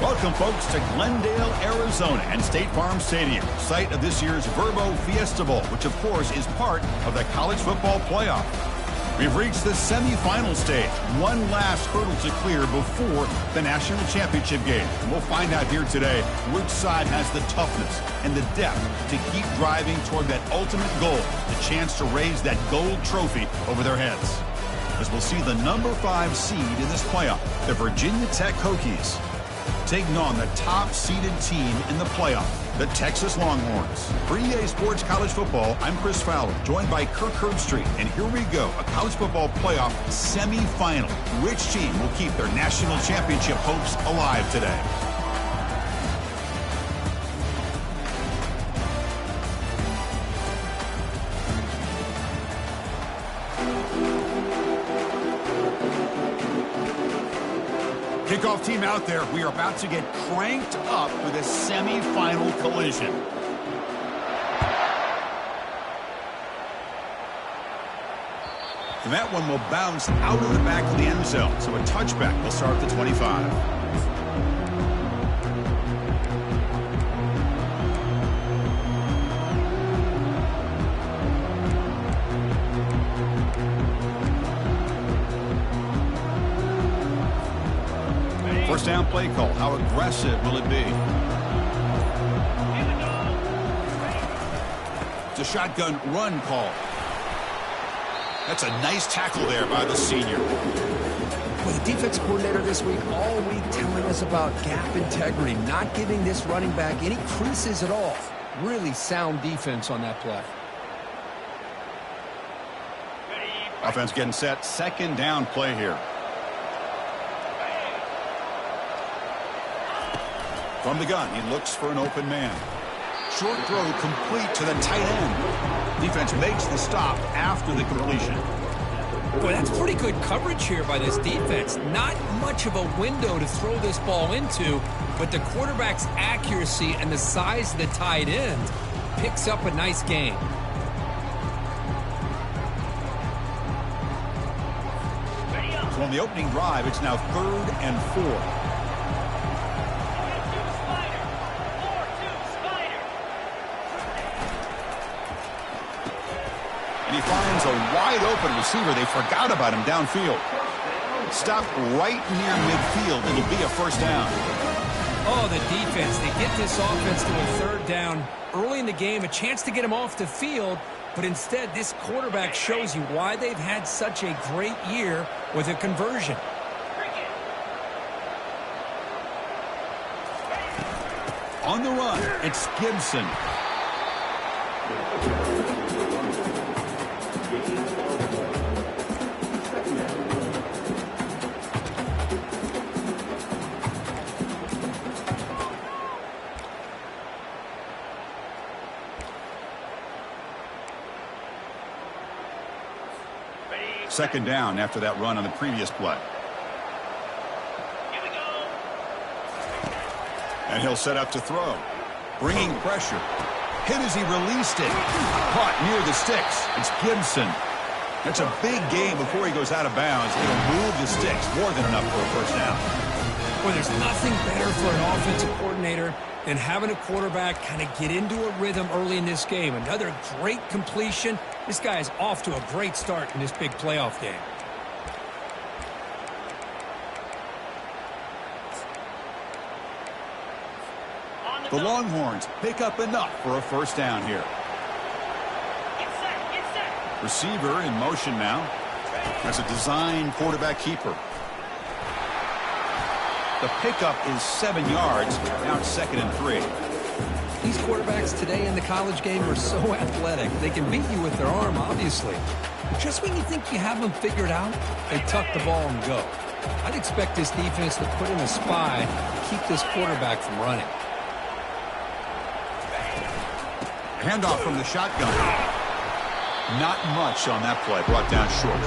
Welcome, folks, to Glendale, Arizona and State Farm Stadium, site of this year's Verbo Fiesta Bowl, which, of course, is part of the college football playoff. We've reached the semifinal stage, one last hurdle to clear before the national championship game. And we'll find out here today which side has the toughness and the depth to keep driving toward that ultimate goal, the chance to raise that gold trophy over their heads. As we'll see the number 5 seed in this playoff, the Virginia Tech Hokies, taking on the top-seeded team in the playoff, the Texas Longhorns. For EA Sports College Football, I'm Chris Fowler, joined by Kirk Herbstreit. And here we go, a college football playoff semifinal. Which team will keep their national championship hopes alive today? Kickoff team out there. We are about to get cranked up with a semifinal collision. And that one will bounce out of the back of the end zone. So a touchback will start at the 25. First down play call. How aggressive will it be? It's a shotgun run call. That's a nice tackle there by the senior. Well, the defense coordinator this week all week telling us about gap integrity, not giving this running back any creases at all. Really sound defense on that play. Offense getting set. Second down play here. From the gun, he looks for an open man. Short throw complete to the tight end. Defense makes the stop after the completion. Boy, that's pretty good coverage here by this defense. Not much of a window to throw this ball into, but the quarterback's accuracy and the size of the tight end picks up a nice gain. So on the opening drive, it's now 3rd and 4. He finds a wide-open receiver. They forgot about him downfield. Stopped right near midfield. It'll be a first down. Oh, the defense. They get this offense to a 3rd down early in the game, a chance to get him off the field, but instead this quarterback shows you why they've had such a great year with a conversion. On the run, it's Gibson. Second down after that run on the previous play. Here we go. And he'll set up to throw. Bringing pressure. Hit as he released it. Caught near the sticks. It's Gibson. That's a big gain before he goes out of bounds. It'll move the sticks. More than enough for a first down. Well, there's nothing better for an offensive coordinator than having a quarterback kind of get into a rhythm early in this game. Another great completion. This guy is off to a great start in this big playoff game. The Longhorns pick up enough for a first down here. Get set. Receiver in motion now. That's a design quarterback keeper. The pickup is 7 yards. Now it's 2nd and 3. These quarterbacks today in the college game are so athletic. They can beat you with their arm, obviously. Just when you think you have them figured out, they tuck the ball and go. I'd expect this defense to put in a spy to keep this quarterback from running. Handoff from the shotgun. Not much on that play. Brought down short.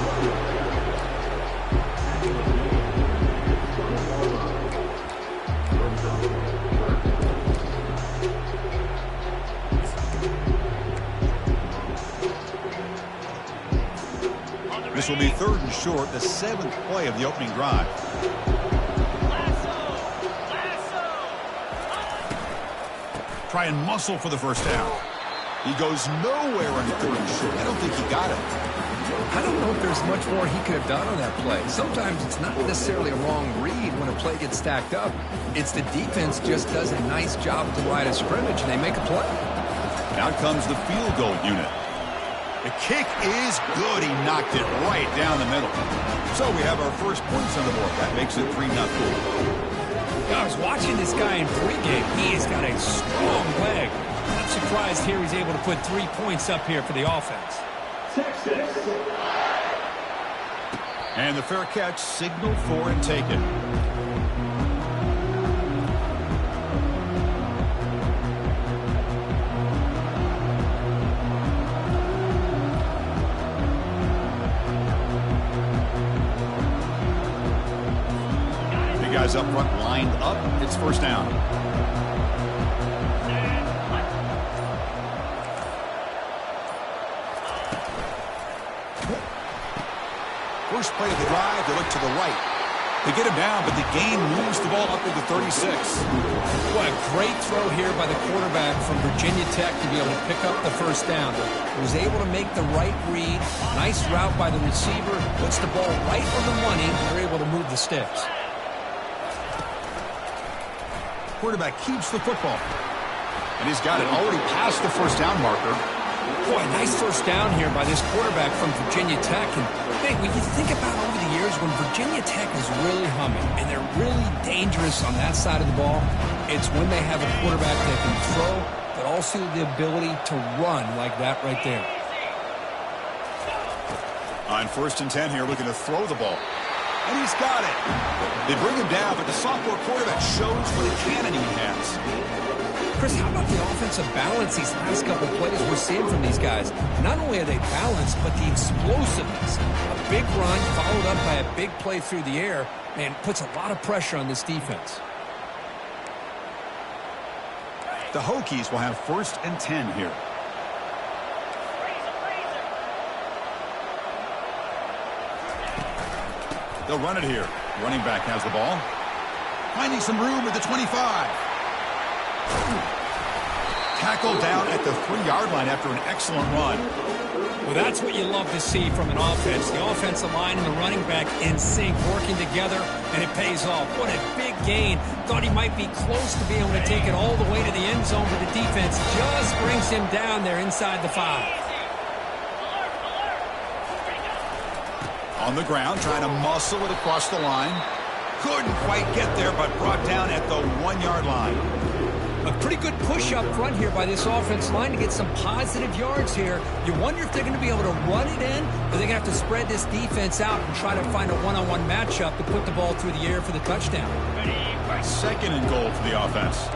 This will be 3rd and short, the 7th play of the opening drive. Lasso! try and muscle for the first down. He goes nowhere on 3rd and short. I don't think he got it. I don't know if there's much more he could have done on that play. Sometimes it's not necessarily a wrong read when a play gets stacked up. It's the defense just does a nice job at the line of scrimmage, and they make a play. Now comes the field goal unit. The kick is good. He knocked it right down the middle. So we have our first points on the board. That makes it 3-0. I was watching this guy in pregame. He has got a strong leg. I'm surprised here he's able to put 3 points up here for the offense. And the fair catch signaled for and taken. The guys up front lined up. It's first down. First play of the drive, they look to the right. They get him down, but the gain moves the ball up to the 36. What a great throw here by the quarterback from Virginia Tech to be able to pick up the first down. He was able to make the right read. Nice route by the receiver. Puts the ball right on the money. They're able to move the sticks. Quarterback keeps the football. And he's got it already past the first down marker. Boy, nice first down here by this quarterback from Virginia Tech. And hey, when you think about over the years when Virginia Tech is really humming and they're really dangerous on that side of the ball, it's when they have a quarterback that can throw, but also the ability to run like that right there. On 1st and 10 here, looking to throw the ball. And he's got it. They bring him down, but the sophomore quarterback shows what a cannon he has. Chris, how about the offensive balance these last couple of plays we're seeing from these guys? Not only are they balanced, but the explosiveness. A big run followed up by a big play through the air, and puts a lot of pressure on this defense. The Hokies will have 1st and 10 here. They'll run it here. Running back has the ball. Finding some room at the 25. Tackled down at the 3-yard line after an excellent run. Well, that's what you love to see from an offense. The offensive line and the running back in sync, working together, and it pays off. What a big gain. Thought he might be close to being able to take it all the way to the end zone, but the defense just brings him down there inside the 5. On the ground, trying to muscle it across the line. Couldn't quite get there, but brought down at the 1-yard line. A pretty good push up front here by this offense line to get some positive yards here. You wonder if they're going to be able to run it in, or they're going to have to spread this defense out and try to find a one-on-one matchup to put the ball through the air for the touchdown. 2nd and goal for the offense.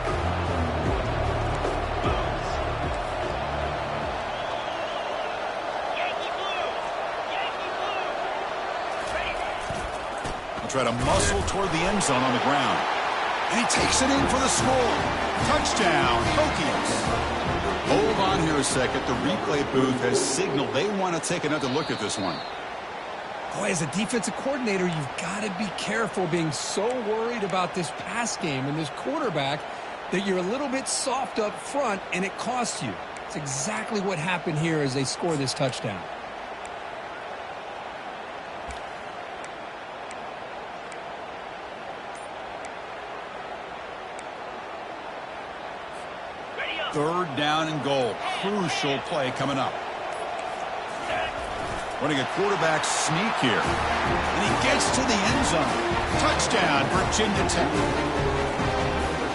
They'll try to muscle toward the end zone on the ground. And he takes it in for the score. Touchdown, Hokies. Hold on here a second. The replay booth has signaled they want to take another look at this one. Boy, as a defensive coordinator, you've got to be careful being so worried about this pass game and this quarterback that you're a little bit soft up front, and it costs you. It's exactly what happened here as they score this touchdown. Third down and goal. Crucial play coming up. Running a quarterback sneak here. And he gets to the end zone. Touchdown, Virginia Tech.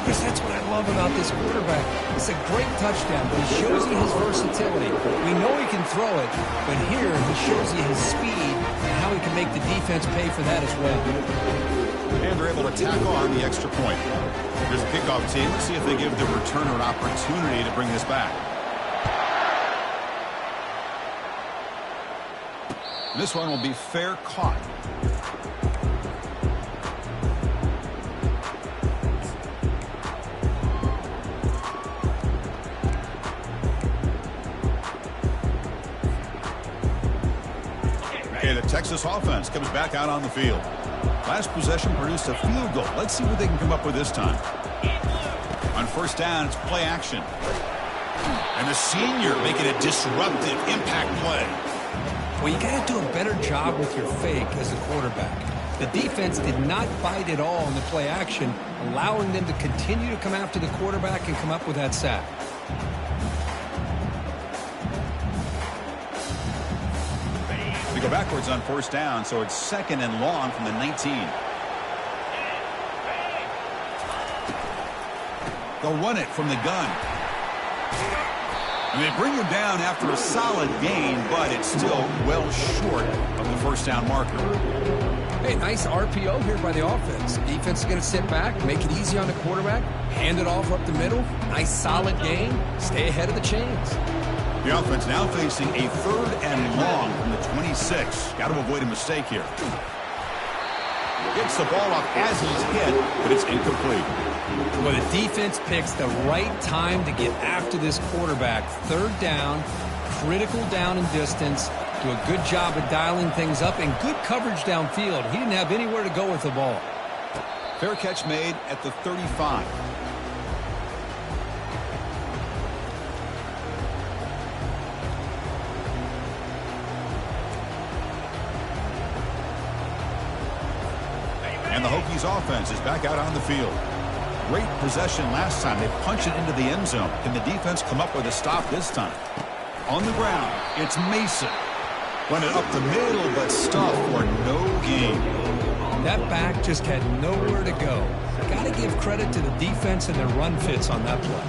Chris, that's what I love about this quarterback. It's a great touchdown, but he shows you his versatility. We know he can throw it, but here he shows you his speed and how he can make the defense pay for that as well. And they're able to tack on the extra point. Here's a kickoff team. Let's see if they give the returner an opportunity to bring this back. This one will be fair caught. Okay, the Texas offense comes back out on the field. Last possession produced a field goal. Let's see what they can come up with this time. On first down, it's play action. And the senior making a disruptive impact play. Well, you got to do a better job with your fake as a quarterback. The defense did not bite at all in the play action, allowing them to continue to come after the quarterback and come up with that sack. They go backwards on first down, so it's second and long from the 19. They'll run it from the gun. And they bring him down after a solid gain, but it's still well short of the first down marker. Hey, nice RPO here by the offense. Defense is going to sit back, make it easy on the quarterback, hand it off up the middle. Nice solid gain. Stay ahead of the chains. The offense now facing a third and long from the 26. Got to avoid a mistake here. Gets the ball off as he's hit, but it's incomplete. Well, the defense picks the right time to get after this quarterback. Third down, critical down and distance. Do a good job of dialing things up and good coverage downfield. He didn't have anywhere to go with the ball. Fair catch made at the 35. And the Hokies offense is back out on the field. Great possession last time. They punched it into the end zone. Can the defense come up with a stop this time? On the ground, it's Mason. Run it up the middle, but stuff for no gain. That back just had nowhere to go. Got to give credit to the defense and their run fits on that play.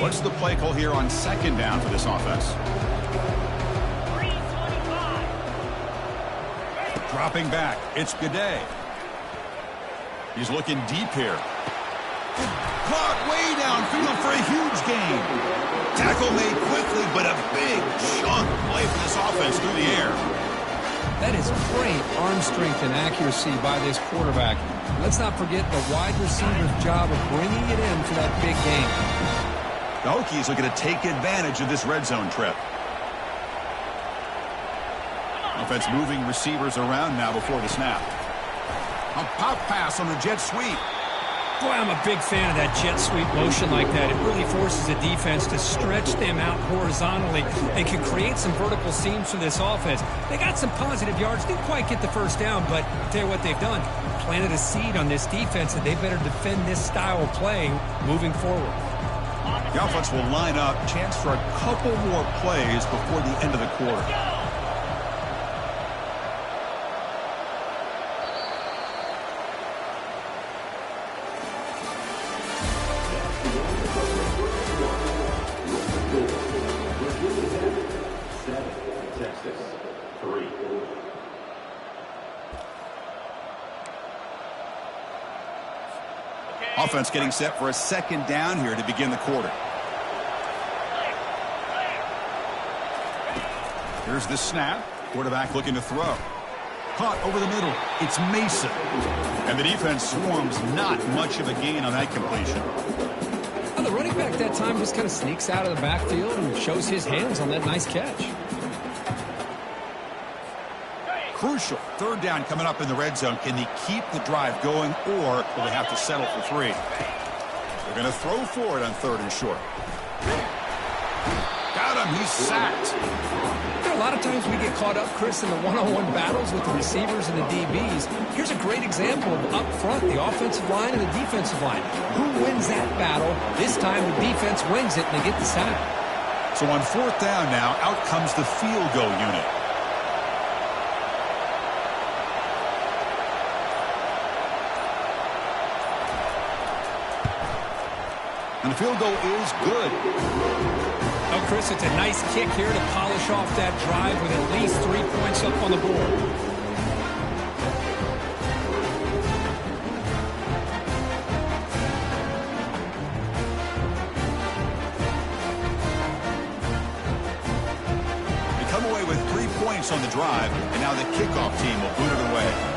What's the play call here on second down for this offense? Dropping back, it's Gaudet. He's looking deep here. Caught way downfield for a huge gain. Tackle made quickly, but a big chunk play for this offense through the air. That is great arm strength and accuracy by this quarterback. Let's not forget the wide receiver's job of bringing it in for that big gain. The Hokies are going to take advantage of this red zone trip. Offense moving receivers around now before the snap. A pop pass on the jet sweep. Boy, I'm a big fan of that jet sweep motion like that. It really forces the defense to stretch them out horizontally. They can create some vertical seams for this offense. They got some positive yards. Didn't quite get the first down, but I'll tell you what they've done. Planted a seed on this defense, and they better defend this style of play moving forward. The offense will line up. Chance for a couple more plays before the end of the quarter. Offense getting set for a second down here to begin the quarter. Here's the snap. Quarterback looking to throw. Caught over the middle. It's Mason. And the defense swarms not much of a gain on that completion. Well, the running back that time just kind of sneaks out of the backfield and shows his hands on that nice catch. Crucial. Third down coming up in the red zone. Can they keep the drive going, or will they have to settle for three? They're going to throw for it on third and short. Got him. He's sacked. There are a lot of times we get caught up, Chris, in the one-on-one battles with the receivers and the DBs. Here's a great example of up front, the offensive line and the defensive line. Who wins that battle? This time the defense wins it, and they get the sack. So on fourth down now, out comes the field goal unit. And the field goal is good. Oh, Chris, it's a nice kick here to polish off that drive with at least 3 points up on the board. They come away with 3 points on the drive, and now the kickoff team will boot it away.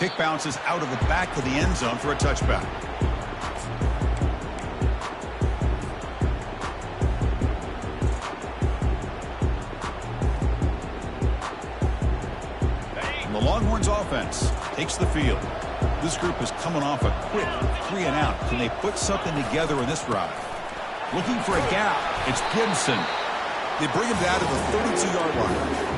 Kick bounces out of the back of the end zone for a touchback. And the Longhorns offense takes the field. This group is coming off a quick 3 and out. Can they put something together in this drive? Looking for a gap. It's Gibson. They bring him down to the 32-yard line.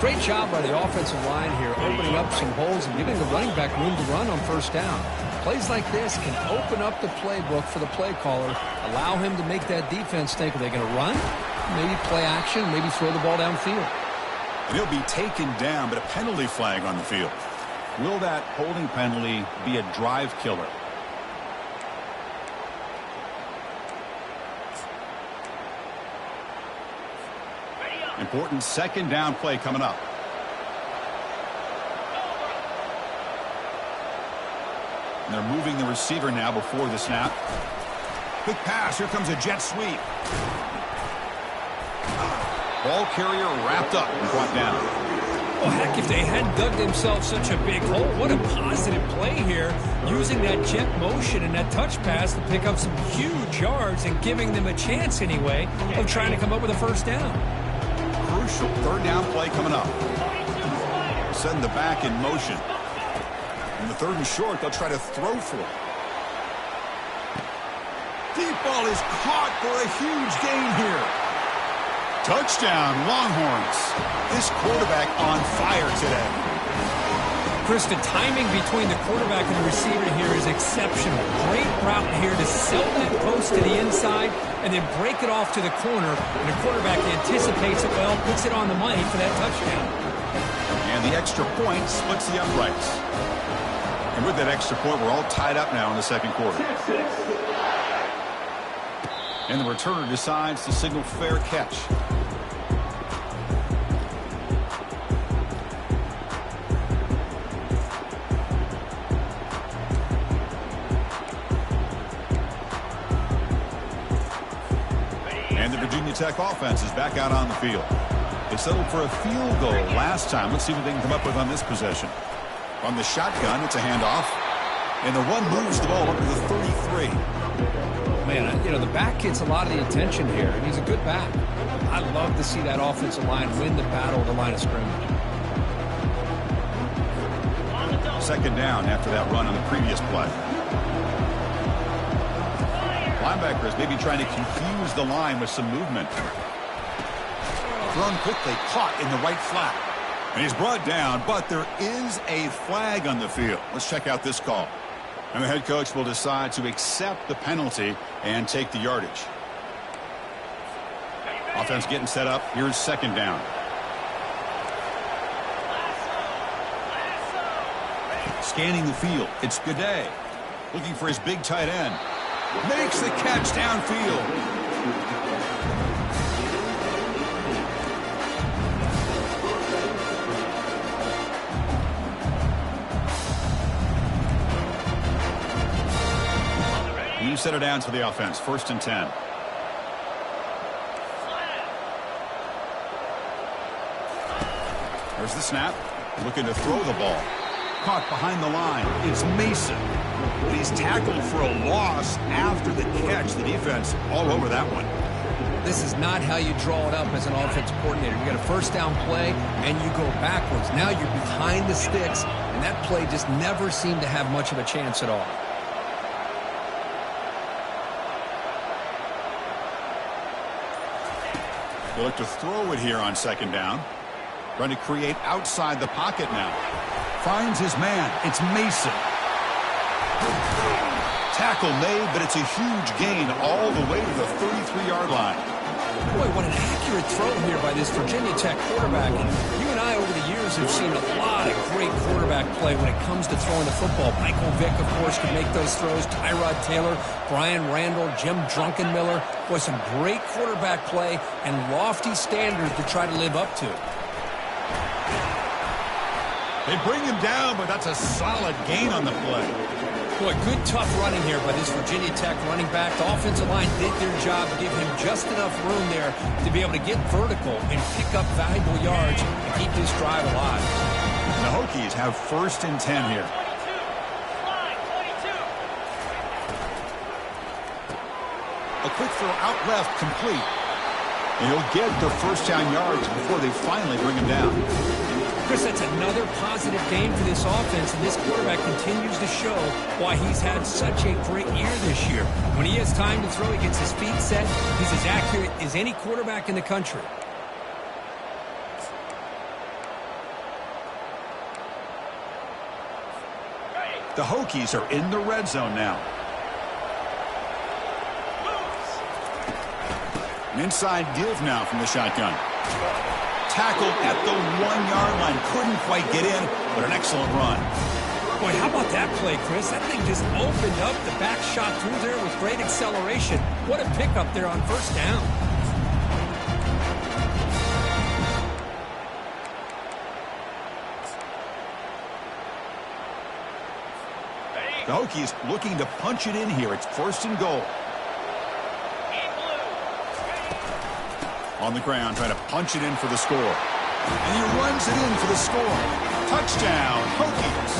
Great job by the offensive line here, opening up some holes and giving the running back room to run on first down. Plays like this can open up the playbook for the play caller, allow him to make that defense think, are they going to run? Maybe play action, maybe throw the ball downfield. And he'll be taken down, but a penalty flag on the field. Will that holding penalty be a drive killer? Important second down play coming up. And they're moving the receiver now before the snap. Quick pass. Here comes a jet sweep. Ball carrier wrapped up and brought down. Well, heck, if they hadn't dug themselves such a big hole, what a positive play here, using that jet motion and that touch pass to pick up some huge yards and giving them a chance anyway of trying to come up with a first down. Crucial third down play coming up. Setting the back in motion. And the third and short, they'll try to throw for it. Deep ball is caught for a huge gain here. Touchdown, Longhorns. This quarterback on fire today. Chris, the timing between the quarterback and the receiver here is exceptional. Great route here to sell that post to the inside and then break it off to the corner. And the quarterback anticipates it well, puts it on the money for that touchdown. And the extra point splits the uprights. And with that extra point, we're all tied up now in the second quarter. And the returner decides to signal fair catch. And the Virginia Tech offense is back out on the field. They settled for a field goal last time. Let's see what they can come up with on this possession. On the shotgun, it's a handoff. And the one moves the ball up to the 33. Man, you know, the back gets a lot of the attention here, and he's a good back. I love to see that offensive line win the battle at the line of scrimmage. Second down after that run on the previous play. Linebackers maybe trying to confuse the line with some movement. Thrown quickly, caught in the right flat. And he's brought down, but there is a flag on the field. Let's check out this call. And the head coach will decide to accept the penalty and take the yardage. Offense getting set up. Here's second down. Scanning the field. It's Gaudet. Looking for his big tight end. Makes the catch downfield. You set it down to the offense. 1st and 10. There's the snap. Looking to throw the ball. Caught behind the line. It's Mason. But he's tackled for a loss after the catch. The defense all over that one. This is not how you draw it up as an offensive coordinator. You got a first down play, and you go backwards. Now you're behind the sticks, and that play just never seemed to have much of a chance at all. They look to throw it here on second down. Trying to create outside the pocket now. Finds his man. It's Mason. Tackle made, but it's a huge gain all the way to the 33-yard line. Boy, what an accurate throw here by this Virginia Tech quarterback. And you and I over the years have seen a lot of great quarterback play when it comes to throwing the football. Michael Vick, of course, can make those throws. Tyrod Taylor, Brian Randall, Jim Druckenmiller. Boy, some great quarterback play and lofty standards to try to live up to. They bring him down, but that's a solid gain on the play. Boy, good tough running here by this Virginia Tech running back. The offensive line did their job to give him just enough room there to be able to get vertical and pick up valuable yards and keep this drive alive. The Hokies have 1st and 10 here. 22. Slide, 22. A quick throw out left, complete. And he'll get the first down yards before they finally bring him down. Chris, that's another positive game for this offense, and this quarterback continues to show why he's had such a great year this year. When he has time to throw, he gets his feet set. He's as accurate as any quarterback in the country. The Hokies are in the red zone now. An inside give now from the shotgun. Tackled at the 1-yard line. Couldn't quite get in, but an excellent run. Boy, how about that play, Chris? That thing just opened up. The back shot through there with great acceleration. What a pickup there on first down. The Hokies looking to punch it in here. It's 1st and goal. On the ground, trying to punch it in for the score. And he runs it in for the score. Touchdown, Hokies.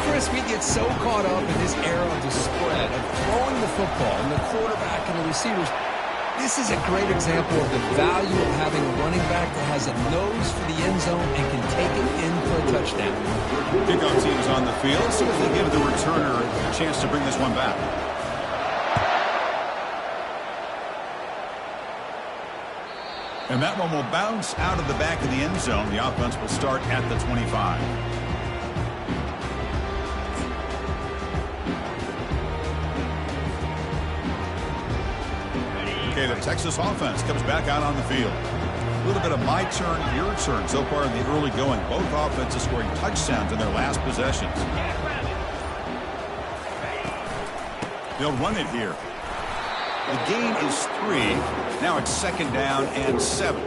Chris, we get so caught up in this era of the spread, of throwing the football, and the quarterback and the receivers. This is a great example of the value of having a running back that has a nose for the end zone and can take it in for a touchdown. Kickoff team is on the field. See if they give the returner a chance to bring this one back. And that one will bounce out of the back of the end zone. The offense will start at the 25. Okay, the Texas offense comes back out on the field. A little bit of my turn, your turn so far in the early going. Both offenses scoring touchdowns in their last possessions. They'll run it here. The gain is 3. Now it's 2nd down and 7.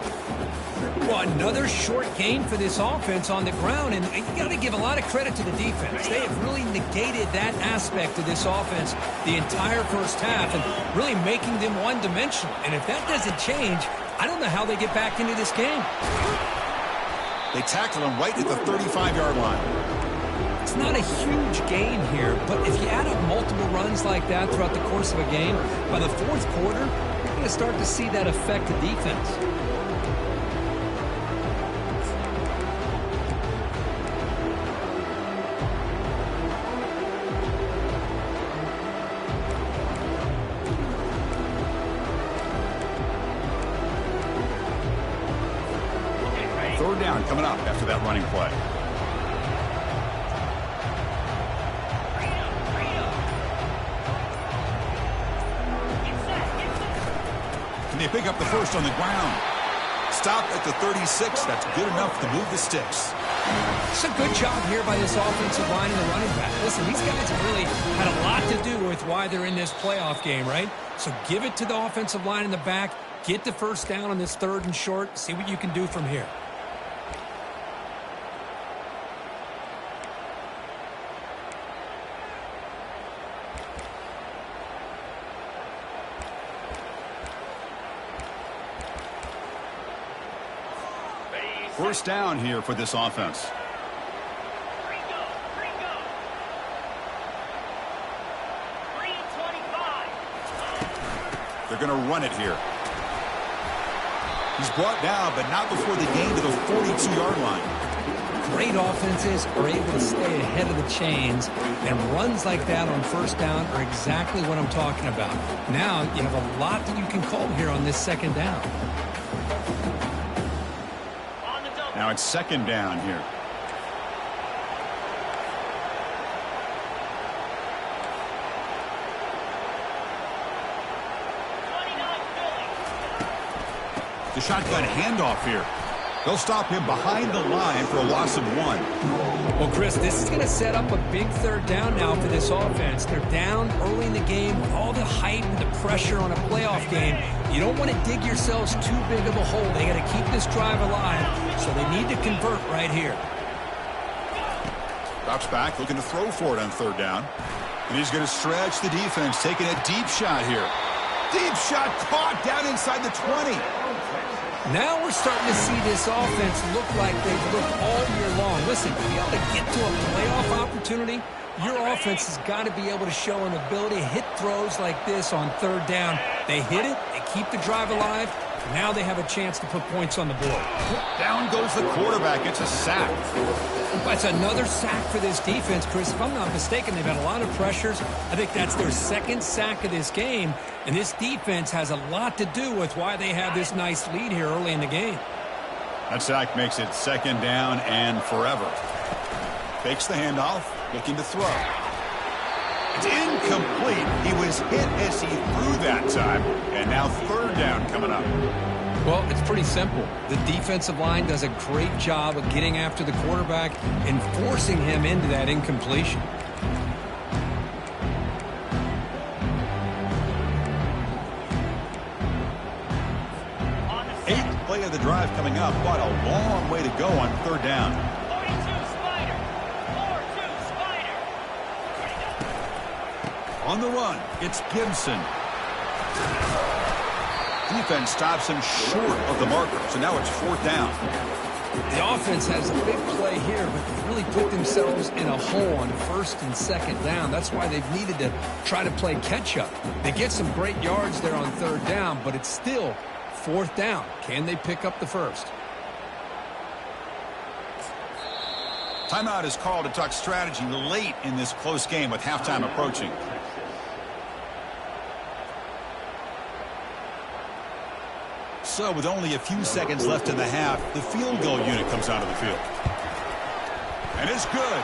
Well, another short gain for this offense on the ground, and you got to give a lot of credit to the defense. They have really negated that aspect of this offense the entire first half and really making them one-dimensional. And if that doesn't change, I don't know how they get back into this game. They tackle him right at the 35-yard line. It's not a huge gain here, but if you add up multiple runs like that throughout the course of a game, by the 4th quarter, you're going to start to see that affect the defense. Third down coming up after that running play. They pick up the first on the ground. Stop at the 36. That's good enough to move the sticks. It's a good job here by this offensive line and the running back. Listen, these guys have really had a lot to do with why they're in this playoff game, right? So give it to the offensive line in the back. Get the first down on this 3rd and short. See what you can do from here. First down here for this offense. Gringo. 3:25. They're going to run it here. He's brought down, but not before the gain to the 42-yard line. Great offenses are able to stay ahead of the chains, and runs like that on first down are exactly what I'm talking about. Now you have a lot that you can call here on this 2nd down. Now it's 2nd down here. The shotgun handoff here. They'll stop him behind the line for a loss of 1. Well, Chris, this is going to set up a big 3rd down now for this offense. They're down early in the game with all the hype and the pressure on a playoff game. You don't want to dig yourselves too big of a hole. They got to keep this drive alive, so they need to convert right here. Drops back, looking to throw for it on 3rd down. And he's going to stretch the defense, taking a deep shot here. Deep shot caught down inside the 20. Now we're starting to see this offense look like they've looked all year long. Listen, to be able to get to a playoff opportunity, your offense has got to be able to show an ability to hit throws like this on third down. They hit it, they keep the drive alive. Now they have a chance to put points on the board. Down goes the quarterback. It's a sack. That's another sack for this defense, Chris. If I'm not mistaken, they've had a lot of pressures. I think that's their second sack of this game. And this defense has a lot to do with why they have this nice lead here early in the game. That sack makes it second down and forever. Fakes the handoff, looking to throw. It's incomplete. He was hit as he threw that time. And now third down coming up. Well, it's pretty simple. The defensive line does a great job of getting after the quarterback and forcing him into that incompletion. Eighth play of the drive coming up. What a long way to go on third down. 42 Spider. 4-2 Spider. On the run, it's Gibson. Defense stops him short of the marker, so now it's fourth down. The offense has a big play here, but they really put themselves in a hole on first and second down. That's why they've needed to try to play catch-up. They get some great yards there on third down, but it's still fourth down. Can they pick up the first? Timeout is called to talk strategy late in this close game with halftime approaching. So with only a few seconds left in the half, the field goal unit comes out of the field. And it's good.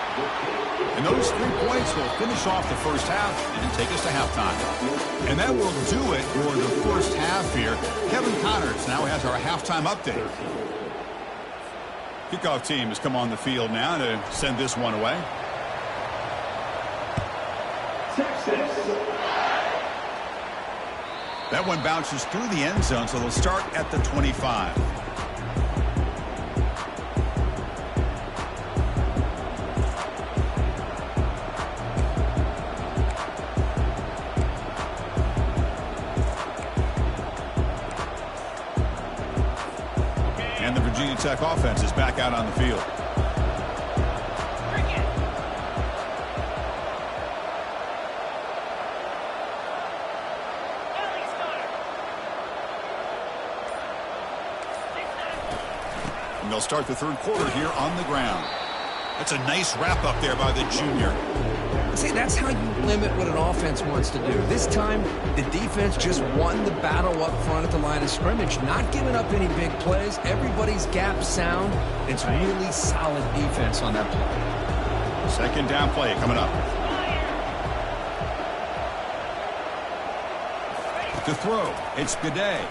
And those 3 points will finish off the first half and take us to halftime. And that will do it for the first half here. Kevin Connors now has our halftime update. Kickoff team has come on the field now to send this one away. That one bounces through the end zone, so they'll start at the 25. And the Virginia Tech offense is back out on the field. And they'll start the third quarter here on the ground. That's a nice wrap up there by the junior. See, that's how you limit what an offense wants to do. This time, the defense just won the battle up front at the line of scrimmage, not giving up any big plays. Everybody's gap sound. It's really solid defense on that play. Second down play coming up. To throw, it's Gaudet.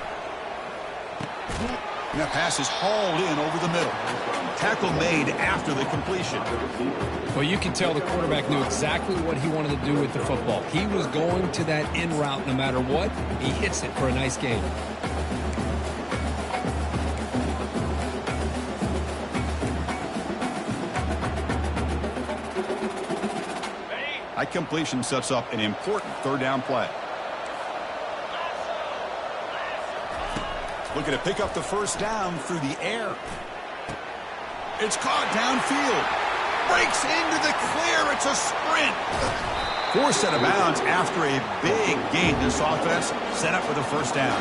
And that pass is hauled in over the middle. Tackle made after the completion. Well, you can tell the quarterback knew exactly what he wanted to do with the football. He was going to that in route no matter what. He hits it for a nice gain. That completion sets up an important third down play. Looking to pick up the first down through the air. It's caught downfield. Breaks into the clear. It's a sprint. Forced out of bounds after a big gain. This offense set up for the first down.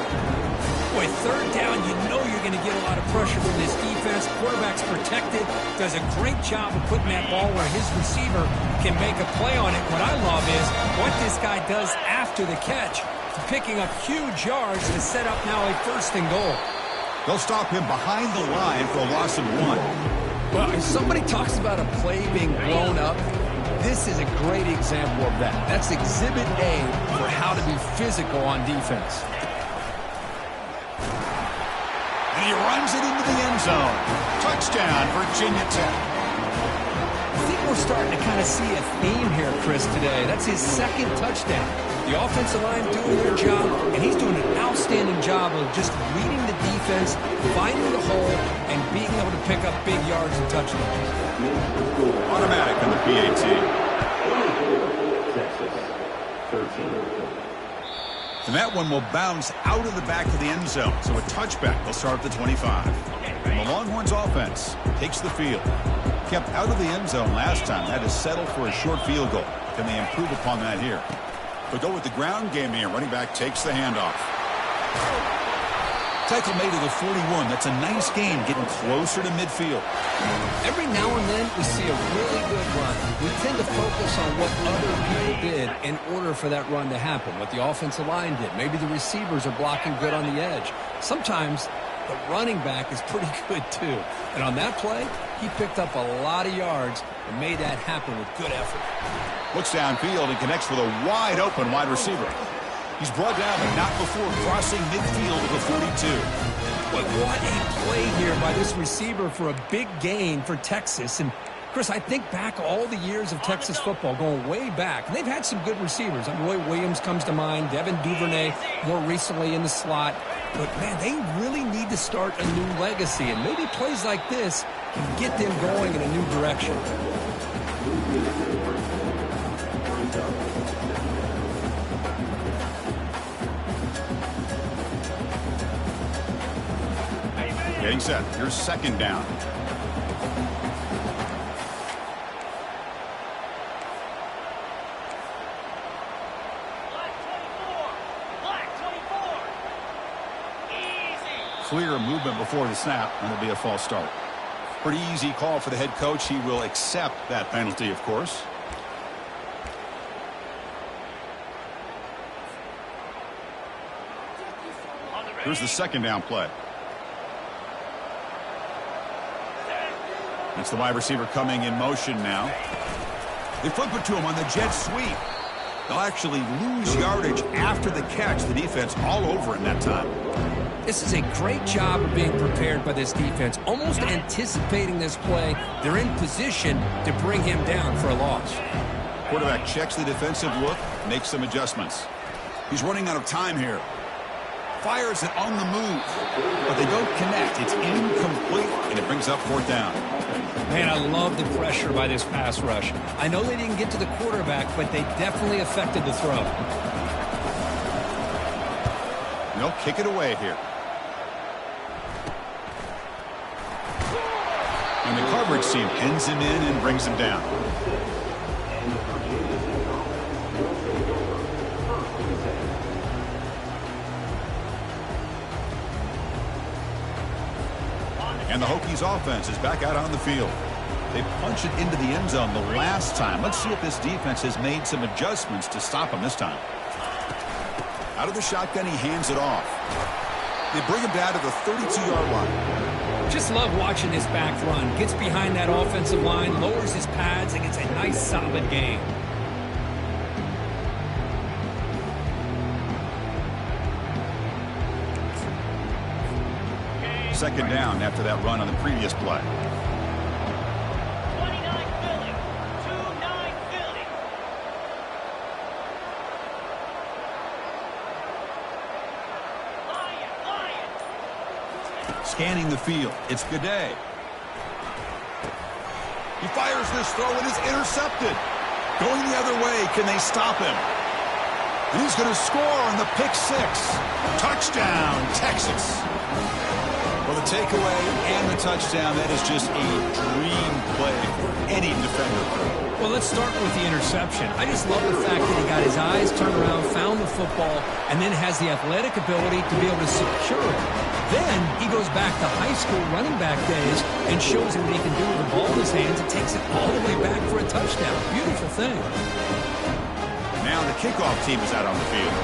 Boy, third down, you know you're going to get a lot of pressure from this defense. Quarterback's protected. Does a great job of putting that ball where his receiver can make a play on it. What I love is what this guy does after the catch. Picking up huge yards to set up now a first and goal. They'll stop him behind the line for a loss of 1. Well, if somebody talks about a play being blown up, this is a great example of that. That's exhibit A for how to be physical on defense. And he runs it into the end zone. Touchdown, Virginia Tech. I think we're starting to kind of see a theme here, Chris, today. That's his second touchdown. The offensive line doing their job, and he's doing an outstanding job of just reading the defense, finding the hole, and being able to pick up big yards and touchdowns. Automatic on the PAT. And that one will bounce out of the back of the end zone. So a touchback will start at the 25. And the Longhorns offense takes the field. Kept out of the end zone last time. Had to settle for a short field goal. Can they improve upon that here? But go with the ground game here. Running back takes the handoff. Tackle made to the 41. That's a nice gain, getting closer to midfield. Every now and then we see a really good run. We tend to focus on what other people did in order for that run to happen. What the offensive line did. Maybe the receivers are blocking good on the edge. Sometimes the running back is pretty good too. And on that play, he picked up a lot of yards and made that happen with good effort. Looks downfield and connects with a wide open wide receiver. He's brought down, but not before crossing midfield at the 42. But what a play here by this receiver for a big gain for Texas. And, Chris, I think back all the years of Texas football, going way back, and they've had some good receivers. I mean, Roy Williams comes to mind, Devin Duvernay more recently in the slot. But, man, they really need to start a new legacy, and maybe plays like this can get them going in a new direction. Getting set. Here's second down. Black 24. Easy. Clear movement before the snap, and it'll be a false start. Pretty easy call for the head coach. He will accept that penalty, of course. Here's the second down play. It's the wide receiver coming in motion now. They flip it to him on the jet sweep. They'll actually lose yardage after the catch. The defense all over in that time. This is a great job of being prepared by this defense, almost anticipating this play. They're in position to bring him down for a loss. Quarterback checks the defensive look, makes some adjustments. He's running out of time here. Fires it on the move, but they don't connect. It's incomplete, and it brings up fourth down. Man, I love the pressure by this pass rush. I know they didn't get to the quarterback, but they definitely affected the throw. They'll kick it away here. And the coverage team pins him in and brings him down. And the Hokies offense is back out on the field. They punch it into the end zone the last time. Let's see if this defense has made some adjustments to stop him this time. Out of the shotgun, he hands it off. They bring him down to the 32-yard line. Just love watching this back run. Gets behind that offensive line, lowers his pads, and gets a nice solid gain. Second down after that run on the previous play. 29 Philly. 2-9 Philly. Lion. Scanning the field. It's Gaudet. He fires this throw. It is intercepted. Going the other way. Can they stop him? And he's going to score on the pick six. Touchdown, Texas. Well, the takeaway and the touchdown, that is just a dream play for any defender. Well, let's start with the interception. I just love the fact that he got his eyes turned around, found the football, and then has the athletic ability to be able to secure it. Then he goes back to high school running back days and shows him what he can do with the ball in his hands and takes it all the way back for a touchdown. Beautiful thing. Now the kickoff team is out on the field.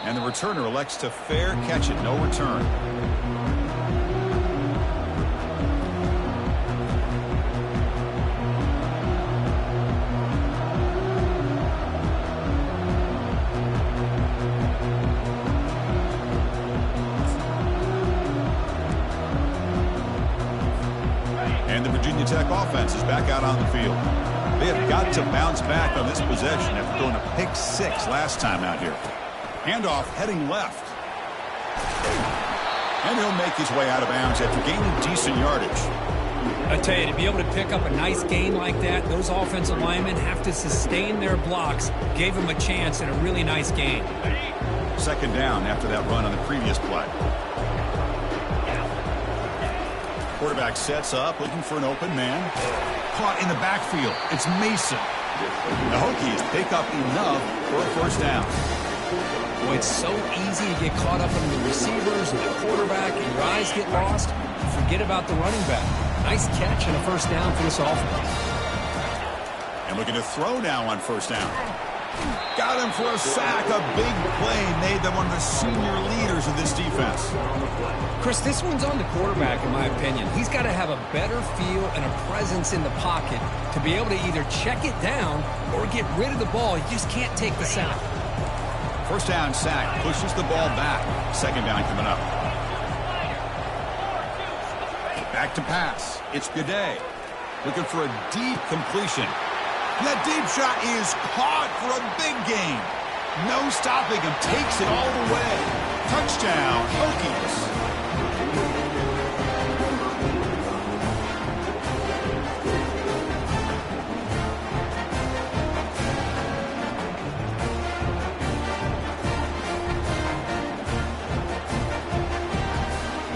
And the returner elects to fair catch it. No return. And the Virginia Tech offense is back out on the field. They have got to bounce back on this possession after going a pick six last time out here. Handoff heading left. And he'll make his way out of bounds after gaining decent yardage. I tell you, to be able to pick up a nice gain like that, those offensive linemen have to sustain their blocks. Gave them a chance and a really nice gain. Second down after that run on the previous play. Quarterback sets up, looking for an open man. Caught in the backfield. It's Mason. The Hokies pick up enough for a first down. Boy, it's so easy to get caught up in the receivers and the quarterback, and your eyes get lost. You forget about the running back. Nice catch and a first down for this offense. And looking to throw now on first down. Got him for a sack. A big play made them one of the senior leaders of this defense. Chris, this one's on the quarterback, in my opinion. He's got to have a better feel and a presence in the pocket to be able to either check it down or get rid of the ball. You just can't take the sack. First down sack pushes the ball back. Second down coming up. Back to pass. It's Gaudet. Looking for a deep completion. That deep shot is caught for a big gain. No stopping him. Takes it all the way. Touchdown, Hokies.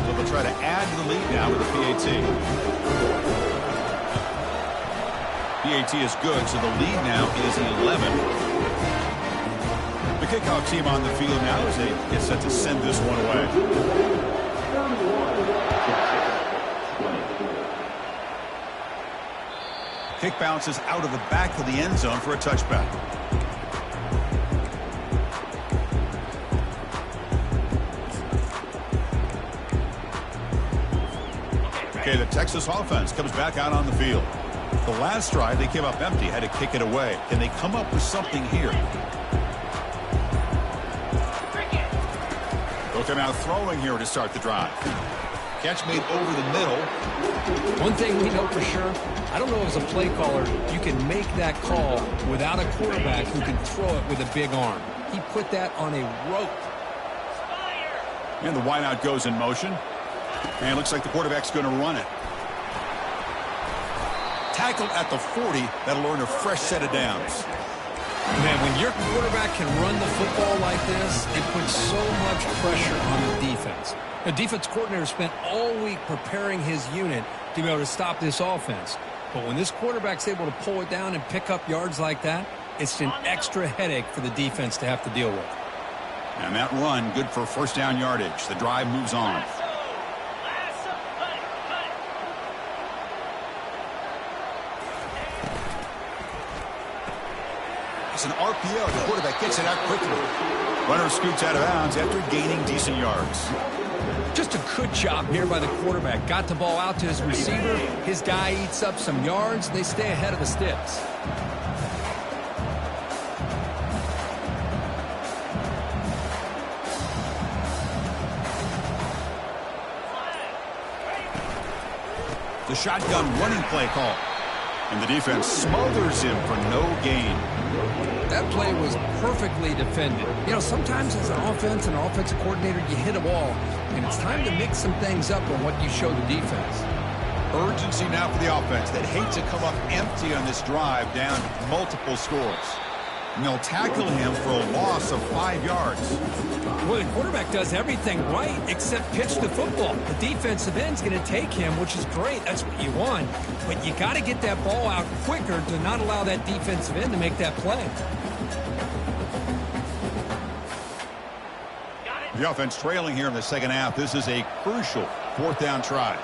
So they'll try to add to the lead now with the PAT. PAT is good, so the lead now is 11. The kickoff team on the field now as they get set to send this one away. Kick bounces out of the back of the end zone for a touchback. Okay, the Texas offense comes back out on the field. The last drive, they came up empty, had to kick it away. Can they come up with something here? Look at now throwing here to start the drive. Catch made over the middle. One thing we know for sure, I don't know as a play caller, you can make that call without a quarterback who can throw it with a big arm. He put that on a rope. And the wideout goes in motion. And it looks like the quarterback's going to run it. Tackled at the 40, that'll earn a fresh set of downs. Man, when your quarterback can run the football like this, it puts so much pressure on the defense. The defense coordinator spent all week preparing his unit to be able to stop this offense. But when this quarterback's able to pull it down and pick up yards like that, it's an extra headache for the defense to have to deal with. And that run, good for first down yardage. The drive moves on. It's an RPO. The quarterback gets it out quickly. Runner scoots out of bounds after gaining decent yards. Just a good job here by the quarterback. Got the ball out to his receiver. His guy eats up some yards. They stay ahead of the sticks. The shotgun running play call. And the defense smothers him for no gain. That play was perfectly defended. You know, sometimes as an offense and an offensive coordinator, you hit a wall, and it's time to mix some things up on what you show the defense. Urgency now for the offense that hates to come up empty on this drive down multiple scores. And they'll tackle him for a loss of 5 yards. Well, the quarterback does everything right except pitch the football. The defensive end's going to take him, which is great. That's what you want. But you got to get that ball out quicker to not allow that defensive end to make that play. The offense trailing here in the second half. This is a crucial fourth down try.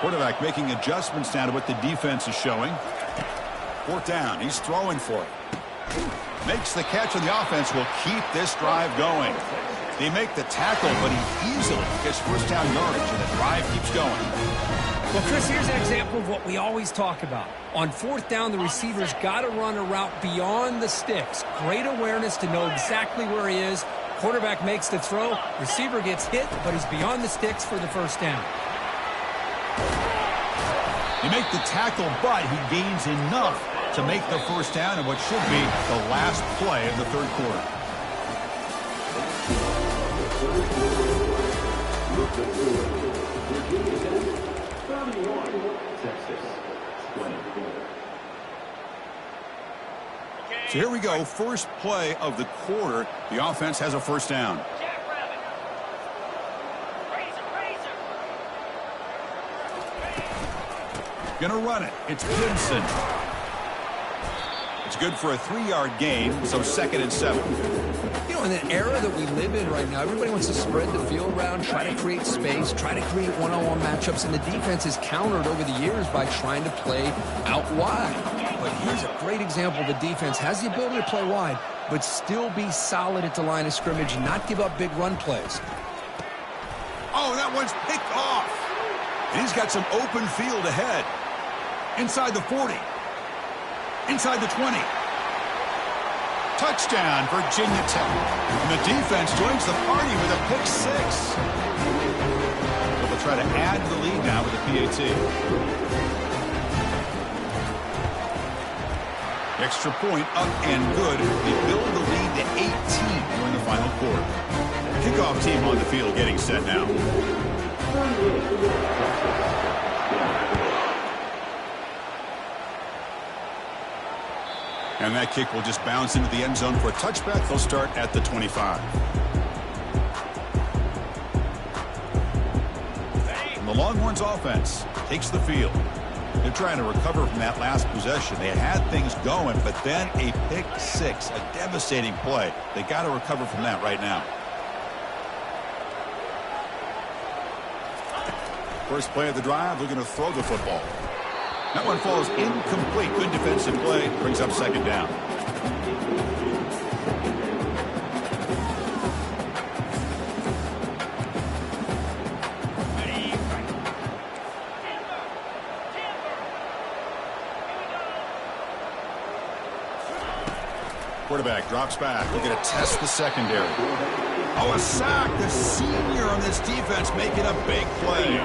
Quarterback making adjustments now to what the defense is showing. Fourth down. He's throwing for it. Makes the catch, and the offense will keep this drive going. They make the tackle, but he easily gets first down yardage, and the drive keeps going. Well, Chris, here's an example of what we always talk about. On fourth down, the receiver's got to run a route beyond the sticks. Great awareness to know exactly where he is. Quarterback makes the throw. Receiver gets hit, but he's beyond the sticks for the first down. They make the tackle, but he gains enough to make the first down in what should be the last play of the third quarter. So here we go, first play of the quarter. The offense has a first down. Jackrabbit. Razor. Gonna run it. It's Gibson. It's good for a 3-yard gain, so 2nd and 7. You know, in the era that we live in right now, everybody wants to spread the field around, try to create space, try to create one-on-one matchups, and the defense is countered over the years by trying to play out wide. But here's a great example. The defense has the ability to play wide, but still be solid at the line of scrimmage and not give up big run plays. Oh, that one's picked off. And he's got some open field ahead. Inside the 40. Inside the 20. Touchdown, Virginia Tech. And the defense joins the party with a pick 6. So they'll try to add the lead now with a PAT. Extra point up and good. They build the lead to 18 during the final quarter. Kickoff team on the field getting set now. And that kick will just bounce into the end zone for a touchback. They'll start at the 25. And the Longhorns offense takes the field. They're trying to recover from that last possession. They had things going, but then a pick 6, a devastating play. They got to recover from that right now. First play of the drive, they're going to throw the football. That one falls incomplete. Good defensive play. Brings up 2nd down. Quarterback drops back. We're going to test the secondary. Oh, a sack. The senior on this defense making a big play.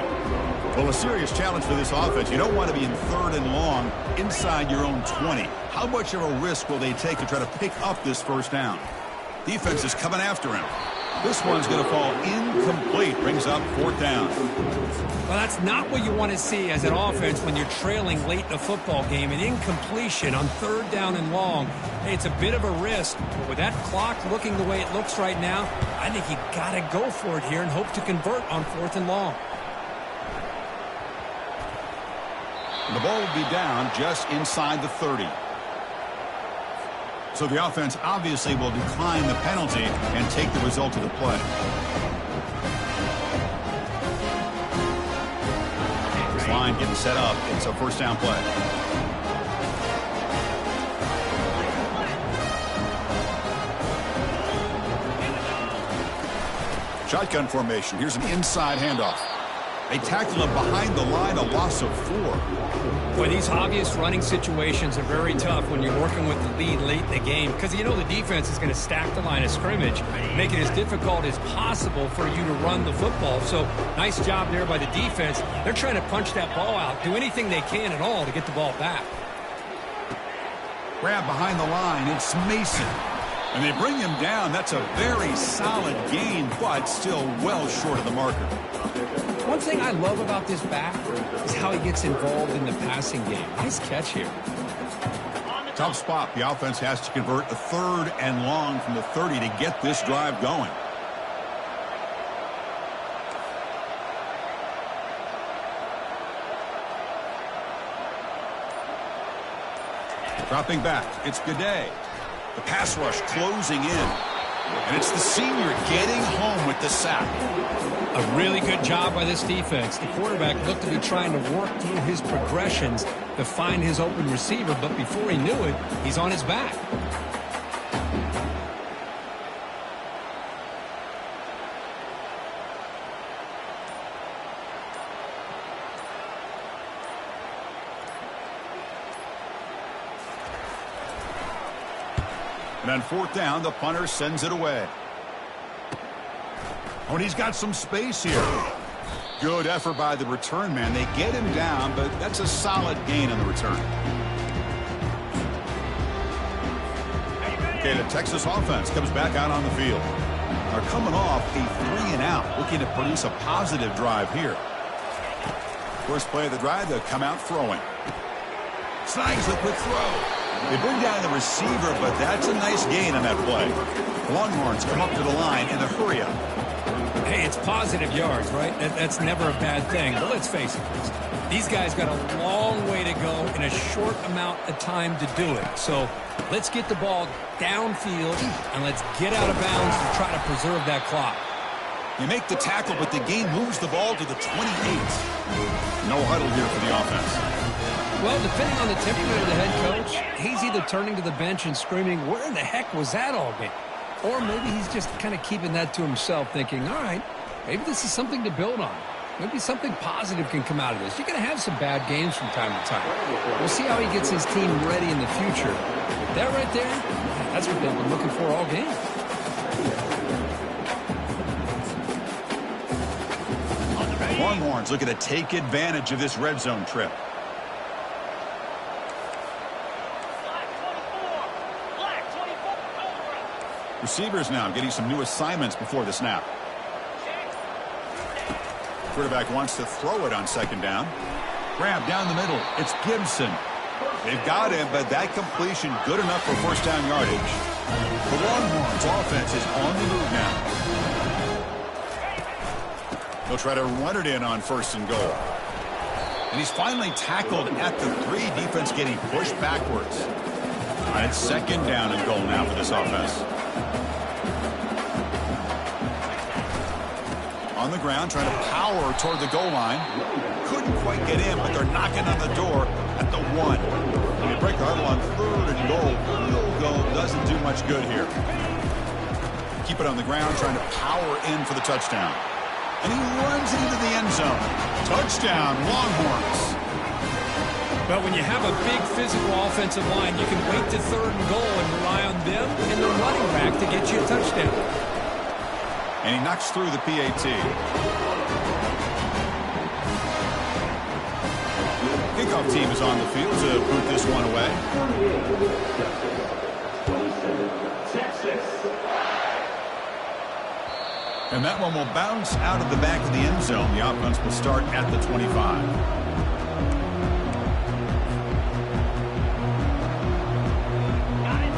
Well, a serious challenge for this offense. You don't want to be in 3rd and long inside your own 20. How much of a risk will they take to try to pick up this first down? Defense is coming after him. This one's going to fall incomplete. Brings up 4th down. Well, that's not what you want to see as an offense when you're trailing late in a football game. An incompletion on 3rd down and long. Hey, it's a bit of a risk, but with that clock looking the way it looks right now, I think you got to go for it here and hope to convert on 4th and long. The ball will be down just inside the 30. So the offense obviously will decline the penalty and take the result of the play. This line getting set up. It's a first down play. Shotgun formation. Here's an inside handoff. They tackle him behind the line, a loss of 4. Boy, these obvious running situations are very tough when you're working with the lead late in the game because you know the defense is going to stack the line of scrimmage, make it as difficult as possible for you to run the football. So nice job there by the defense. They're trying to punch that ball out, do anything they can at all to get the ball back. Grab behind the line. It's Mason. And they bring him down. That's a very solid gain, but still well short of the marker. One thing I love about this back is how he gets involved in the passing game. Nice catch here. Tough spot. The offense has to convert a 3rd and long from the 30 to get this drive going. Dropping back. It's Gaudet. The pass rush closing in. And it's the senior getting home with the sack. A really good job by this defense. The quarterback looked to be trying to work through his progressions to find his open receiver, but before he knew it, he's on his back. And on 4th down, the punter sends it away. Oh, and he's got some space here. Good effort by the return man. They get him down, but that's a solid gain on the return. Okay, the Texas offense comes back out on the field. They're coming off a 3-and-out, looking to produce a positive drive here. First play of the drive, they'll come out throwing. Snags the quick throw. They bring down the receiver, but that's a nice gain on that play. Longhorns come up to the line in a hurry-up. Hey, it's positive yards, right? That's never a bad thing. But let's face it, Chris. These guys got a long way to go in a short amount of time to do it. So let's get the ball downfield, and let's get out of bounds to try to preserve that clock. You make the tackle, but the gain moves the ball to the 28. No huddle here for the offense. Well, depending on the temperament of the head coach, he's either turning to the bench and screaming, where in the heck was that all game? Or maybe he's just kind of keeping that to himself, thinking, all right, maybe this is something to build on. Maybe something positive can come out of this. You're going to have some bad games from time to time. We'll see how he gets his team ready in the future. But that right there, that's what they've been looking for all game. Longhorns looking to take advantage of this red zone trip. Receivers now getting some new assignments before the snap. Quarterback wants to throw it on second down. Grab down the middle. It's Gibson. They've got him, but that completion good enough for first down yardage. The Longhorns offense is on the move now. They'll try to run it in on first and goal. And he's finally tackled at the 3. Defense getting pushed backwards. All right, second down and goal now for this offense. On the ground, trying to power toward the goal line. Couldn't quite get in, but they're knocking on the door at the 1. When you break the huddle on third and goal, field goal doesn't do much good here. Keep it on the ground, trying to power in for the touchdown. And he runs it into the end zone. Touchdown, Longhorns. But when you have a big physical offensive line, you can wait to third and goal and rely on them and the running back to get you a touchdown. And he knocks through the PAT. Kickoff team is on the field to put this one away. And that one will bounce out of the back of the end zone. The offense will start at the 25.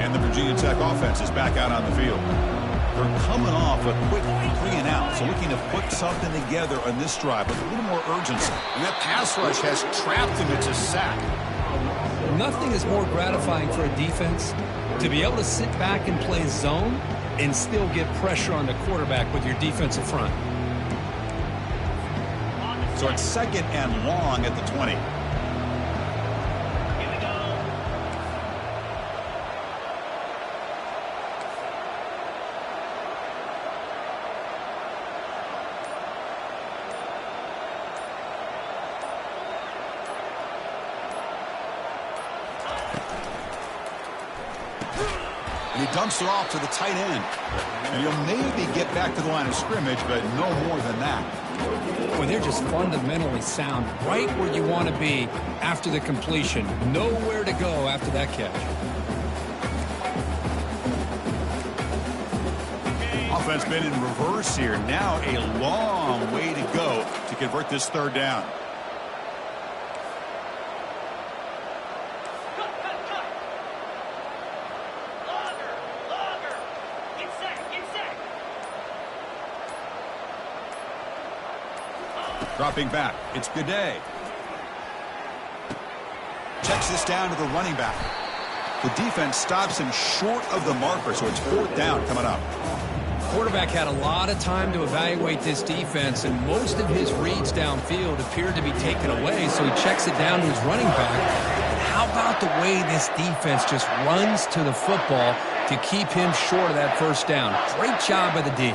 And the Virginia Tech offense is back out on the field. They're coming off a quick 3-and-out, so looking to put something together on this drive with a little more urgency. And that pass rush has trapped him into sack. Nothing is more gratifying for a defense to be able to sit back and play zone and still get pressure on the quarterback with your defensive front. So it's second and long at the 20. And he dumps it off to the tight end. And he'll maybe get back to the line of scrimmage, but no more than that. Well, they're just fundamentally sound, right where you want to be after the completion. Nowhere to go after that catch. Offense been in reverse here. Now a long way to go to convert this third down. Dropping back, it's Goudet. Checks this down to the running back. The defense stops him short of the marker, so it's fourth down coming up. Quarterback had a lot of time to evaluate this defense, and most of his reads downfield appeared to be taken away, so he checks it down to his running back. And how about the way this defense just runs to the football to keep him short of that first down? Great job by the D.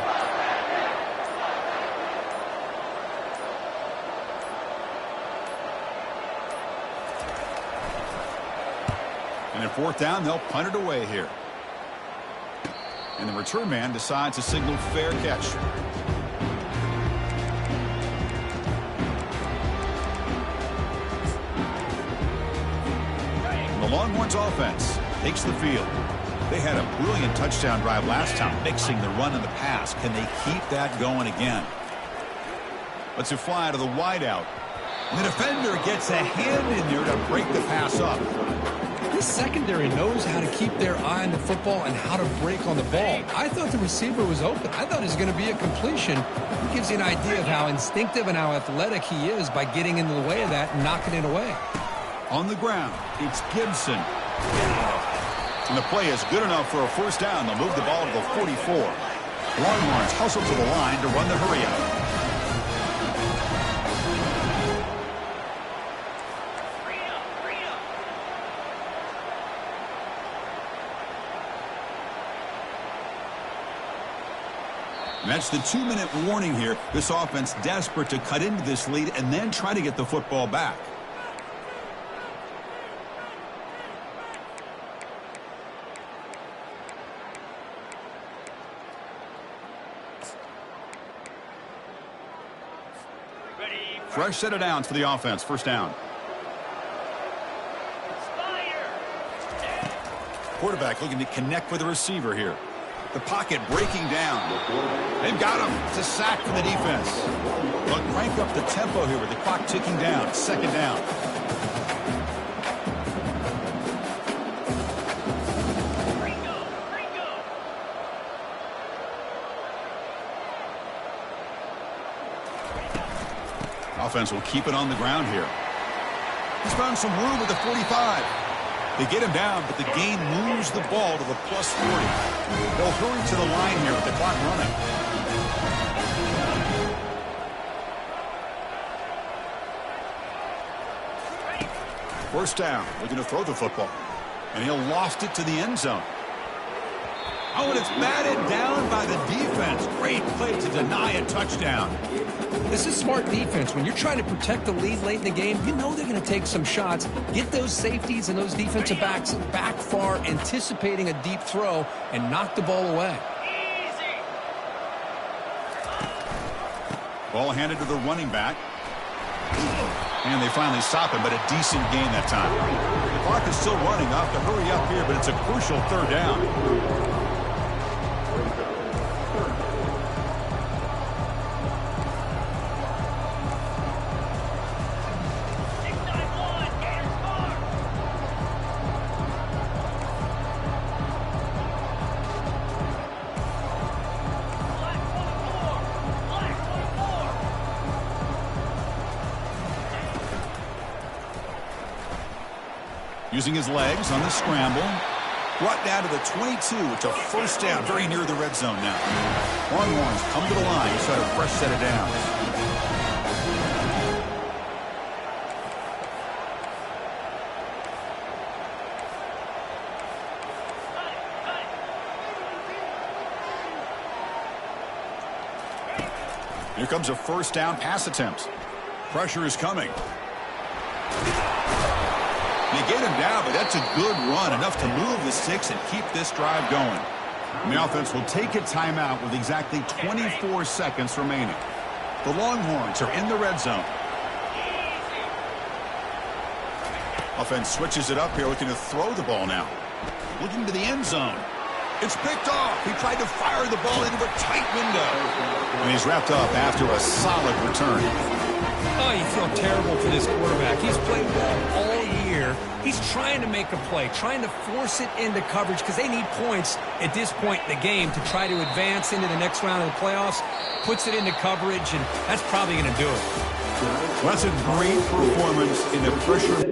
And at fourth down, they'll punt it away here. And the return man decides to signal fair catch. The Longhorns offense takes the field. They had a brilliant touchdown drive last time, mixing the run and the pass. Can they keep that going again? Let's it fly to the wideout. And the defender gets a hand in there to break the pass up. This secondary knows how to keep their eye on the football and how to break on the ball. I thought the receiver was open. I thought it was going to be a completion. It gives you an idea of how instinctive and how athletic he is by getting into the way of that and knocking it away. On the ground, it's Gibson. And the play is good enough for a first down. They'll move the ball to the 44. Longhorns hustle to the line to run the hurry-up. And that's the 2-minute warning here. This offense desperate to cut into this lead and then try to get the football back. Fresh set of downs for the offense. First down. Quarterback looking to connect with the receiver here. The pocket breaking down. They've got him. It's a sack for the defense. They'll crank up the tempo here with the clock ticking down. Second down. Offense will keep it on the ground here. He's found some room at the 45. They get him down, but the gain moves the ball to the plus 40. They'll hurry to the line here with the clock running. First down, looking to throw the football. And he'll loft it to the end zone. Oh, and it's batted down by the defense. Great play to deny a touchdown. This is smart defense. When you're trying to protect the lead late in the game, you know they're going to take some shots. Get those safeties and those defensive backs back far, anticipating a deep throw, and knock the ball away. Ball handed to the running back. And they finally stop him, but a decent gain that time. The clock is still running. Off to hurry up here, but it's a crucial third down. Using his legs on the scramble. Brought down to the 22. It's a first down, very near the red zone now. Longhorns come to the line, set a fresh set of downs. Here comes a first down pass attempt. Pressure is coming. They get him down, but that's a good run, enough to move the sticks and keep this drive going. And the offense will take a timeout with exactly 24 seconds remaining. The Longhorns are in the red zone. Offense switches it up here, looking to throw the ball now. Looking to the end zone. It's picked off. He tried to fire the ball into a tight window. And he's wrapped up after a solid return. Oh, you feel terrible for this quarterback. He's played well all year. He's trying to make a play, trying to force it into coverage because they need points at this point in the game to try to advance into the next round of the playoffs. Puts it into coverage, and that's probably going to do it. Well, that's a great performance in a pressure